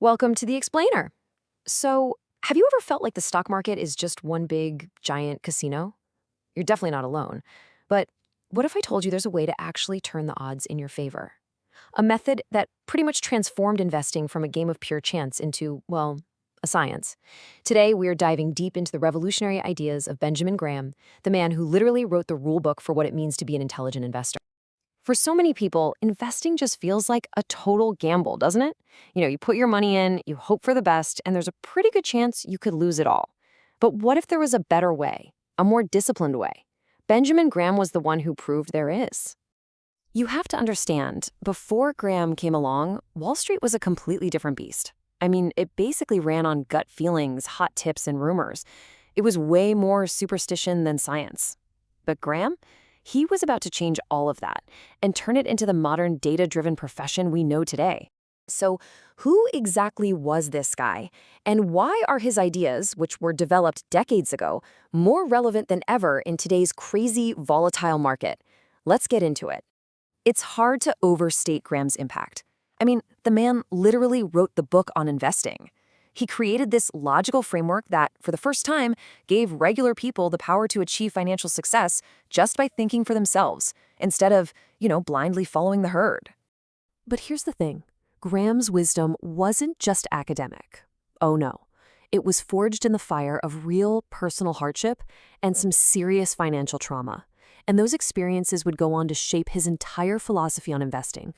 Welcome to the Explainer. So, have you ever felt like the stock market is just one big, giant casino? You're definitely not alone. But what if I told you there's a way to actually turn the odds in your favor? A method that pretty much transformed investing from a game of pure chance into, well, a science. Today, we are diving deep into the revolutionary ideas of Benjamin Graham, the man who literally wrote the rule book for what it means to be an intelligent investor. For so many people, investing just feels like a total gamble, doesn't it? You put your money in, you hope for the best, and there's a pretty good chance you could lose it all. But what if there was a better way, a more disciplined way? Benjamin Graham was the one who proved there is. You have to understand, before Graham came along, Wall Street was a completely different beast. I mean, it basically ran on gut feelings, hot tips, and rumors. It was way more superstition than science. But Graham? He was about to change all of that and turn it into the modern data-driven profession we know today. So, who exactly was this guy? And why are his ideas, which were developed decades ago, more relevant than ever in today's crazy, volatile market? Let's get into it. It's hard to overstate Graham's impact. I mean, the man literally wrote the book on investing. He created this logical framework that, for the first time, gave regular people the power to achieve financial success just by thinking for themselves, instead of, blindly following the herd. But here's the thing. Graham's wisdom wasn't just academic. Oh no. It was forged in the fire of real personal hardship and some serious financial trauma. And those experiences would go on to shape his entire philosophy on investing.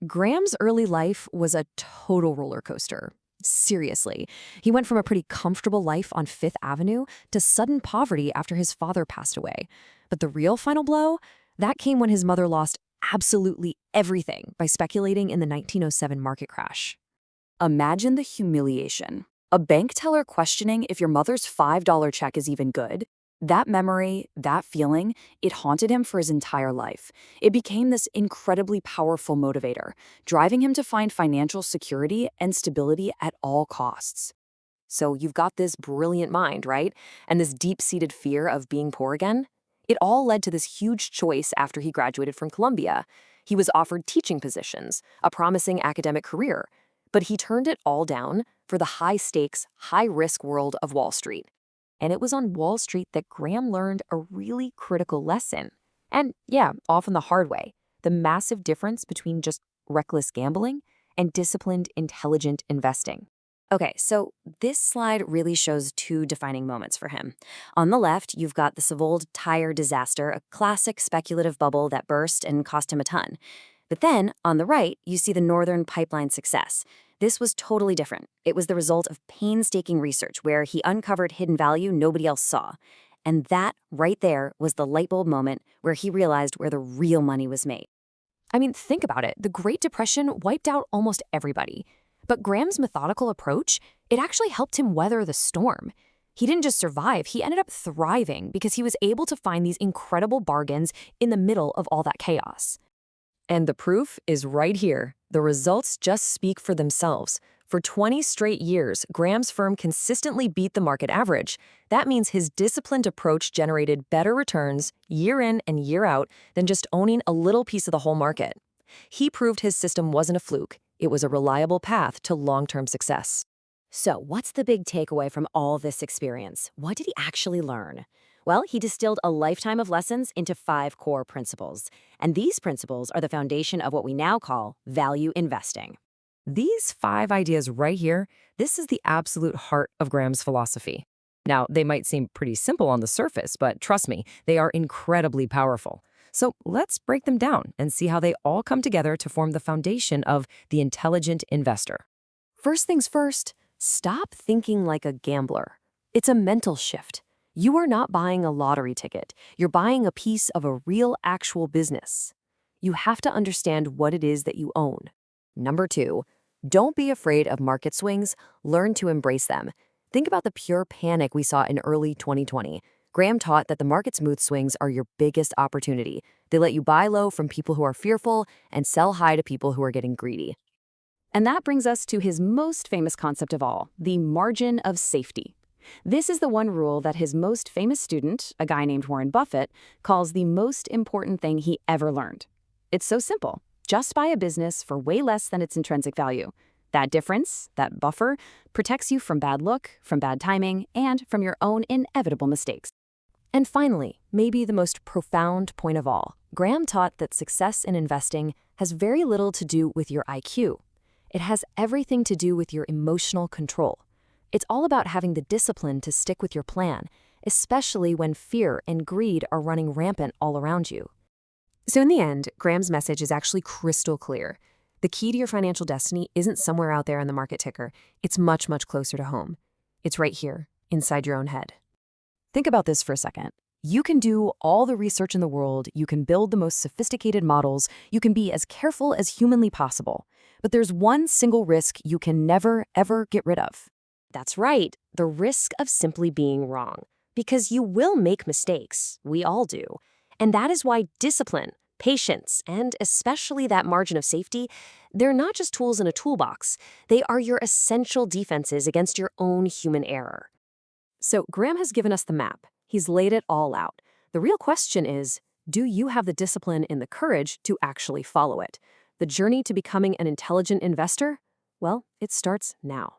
Graham's early life was a total roller coaster. Seriously. He went from a pretty comfortable life on Fifth Avenue to sudden poverty after his father passed away. But the real final blow? That came when his mother lost absolutely everything by speculating in the 1907 market crash. Imagine the humiliation. A bank teller questioning if your mother's $5 check is even good. That memory, that feeling, it haunted him for his entire life. It became this incredibly powerful motivator, driving him to find financial security and stability at all costs. So you've got this brilliant mind, right? And this deep-seated fear of being poor again? It all led to this huge choice after he graduated from Columbia. He was offered teaching positions, a promising academic career, but he turned it all down for the high-stakes, high-risk world of Wall Street. And it was on Wall Street that Graham learned a really critical lesson. And yeah, often the hard way. The massive difference between just reckless gambling and disciplined, intelligent investing. Okay, so this slide really shows two defining moments for him. On the left, you've got the Savold tire disaster, a classic speculative bubble that burst and cost him a ton. But then, on the right, you see the Northern Pipeline success. This was totally different. It was the result of painstaking research where he uncovered hidden value nobody else saw. And that, right there, was the light bulb moment where he realized where the real money was made. I mean, think about it. The Great Depression wiped out almost everybody. But Graham's methodical approach, it actually helped him weather the storm. He didn't just survive, he ended up thriving because he was able to find these incredible bargains in the middle of all that chaos. And the proof is right here. The results just speak for themselves. For 20 straight years, Graham's firm consistently beat the market average. That means his disciplined approach generated better returns year in and year out than just owning a little piece of the whole market. He proved his system wasn't a fluke. It was a reliable path to long-term success. So, what's the big takeaway from all this experience? What did he actually learn? Well, he distilled a lifetime of lessons into 5 core principles. And these principles are the foundation of what we now call value investing. These 5 ideas right here, this is the absolute heart of Graham's philosophy. Now, they might seem pretty simple on the surface, but trust me, they are incredibly powerful. So let's break them down and see how they all come together to form the foundation of the intelligent investor. First things first, stop thinking like a gambler. It's a mental shift. You are not buying a lottery ticket. You're buying a piece of a real, actual business. You have to understand what it is that you own. Number 2, don't be afraid of market swings. Learn to embrace them. Think about the pure panic we saw in early 2020. Graham taught that the market's mood swings are your biggest opportunity. They let you buy low from people who are fearful and sell high to people who are getting greedy. And that brings us to his most famous concept of all, the margin of safety. This is the one rule that his most famous student, a guy named Warren Buffett, calls the most important thing he ever learned. It's so simple. Just buy a business for way less than its intrinsic value. That difference, that buffer, protects you from bad luck, from bad timing, and from your own inevitable mistakes. And finally, maybe the most profound point of all, Graham taught that success in investing has very little to do with your IQ. It has everything to do with your emotional control. It's all about having the discipline to stick with your plan, especially when fear and greed are running rampant all around you. So in the end, Graham's message is actually crystal clear. The key to your financial destiny isn't somewhere out there on the market ticker. It's much, much closer to home. It's right here, inside your own head. Think about this for a second. You can do all the research in the world, you can build the most sophisticated models, you can be as careful as humanly possible. But there's one single risk you can never, ever get rid of. That's right, the risk of simply being wrong. Because you will make mistakes, we all do. And that is why discipline, patience, and especially that margin of safety, they're not just tools in a toolbox. They are your essential defenses against your own human error. So Graham has given us the map. He's laid it all out. The real question is, do you have the discipline and the courage to actually follow it? The journey to becoming an intelligent investor? Well, it starts now.